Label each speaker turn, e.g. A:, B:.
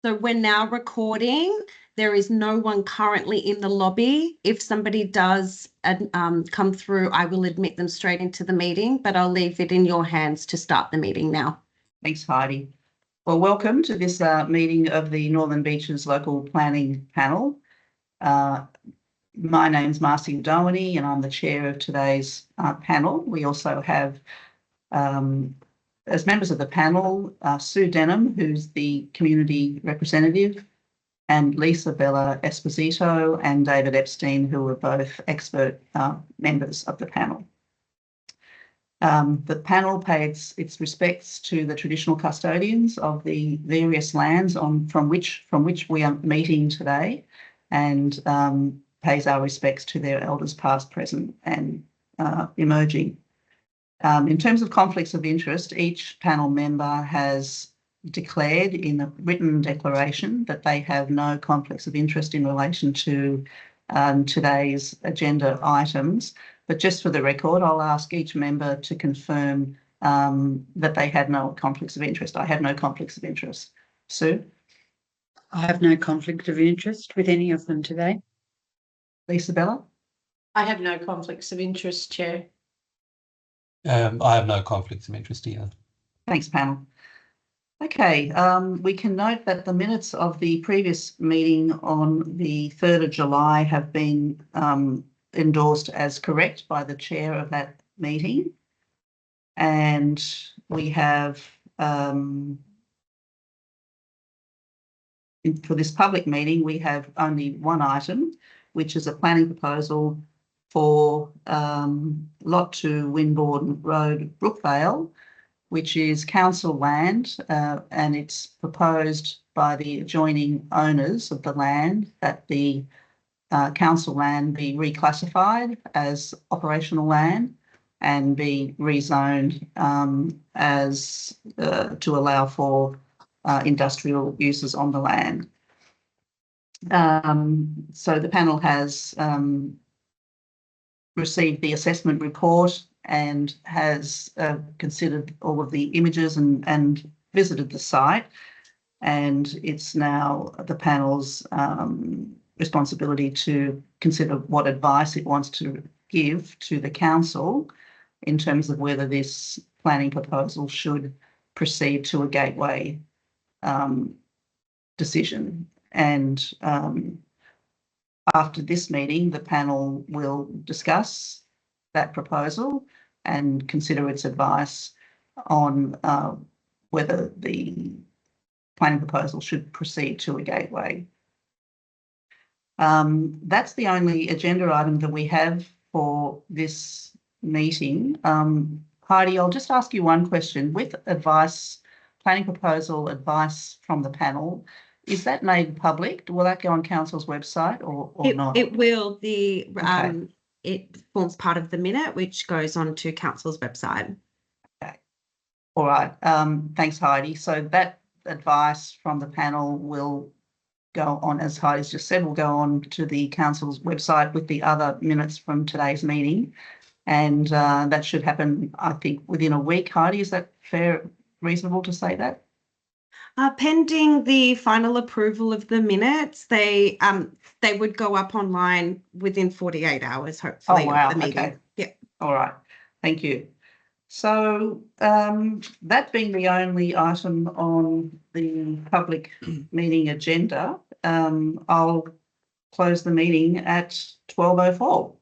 A: So we're now recording. There is no one currently in the lobby. If somebody does come through, I will admit them straight into the meeting, but I'll leave it in your hands to start the meeting now.
B: Thanks, Heidi. Well, welcome to this meeting of the Northern Beaches Local Planning Panel. My name's Marcy Downey and I'm the chair of today's panel. We also have, as members of the panel, Sue Denham, who's the community representative, and Lisa Bella Esposito and David Epstein, who are both expert members of the panel. The panel pays its respects to the traditional custodians of the various lands from which we are meeting today, and pays our respects to their elders past, present and emerging. In terms of conflicts of interest, each panel member has declared in a written declaration that they have no conflicts of interest in relation to today's agenda items. But just for the record, I'll ask each member to confirm that they had no conflicts of interest. I have no conflicts of interest. Sue?
C: I have no conflict of interest with any of them today.
B: Lisa Bella?
D: I have no conflicts of interest, Chair.
E: I have no conflicts of interest either.
B: Thanks, panel. Okay, we can note that the minutes of the previous meeting on the 3rd of July have been endorsed as correct by the chair of that meeting. And we have, for this public meeting, we have only one item, which is a planning proposal for Lot 2 Winbourne Road, Brookvale, which is council land, and it's proposed by the adjoining owners of the land that the council land be reclassified as operational land and be rezoned as to allow for industrial uses on the land. So the panel has received the assessment report and has considered all of the images and visited the site, and it's now the panel's responsibility to consider what advice it wants to give to the council in terms of whether this planning proposal should proceed to a gateway decision. And after this meeting, the panel will discuss that proposal and consider its advice on whether the planning proposal should proceed to a gateway. That's the only agenda item that we have for this meeting. Heidi, I'll just ask you one question. With advice, planning proposal advice from the panel, is that made public? Will that go on council's website or not?
A: It will.
B: Okay.
A: It forms part of the minute, which goes on to council's website.
B: Okay. All right. Thanks, Heidi. So that advice from the panel will go on, as Heidi's just said, will go on to the council's website with the other minutes from today's meeting. And that should happen, I think, within a week. Heidi, is that fair, reasonable to say that?
A: Pending the final approval of the minutes, they would go up online within 48 hours, hopefully.
B: Oh, wow.
A: Of the meeting.
B: Okay.
A: Yeah.
B: All right. Thank you. So that being the only item on the public meeting agenda, I'll close the meeting at 12:04.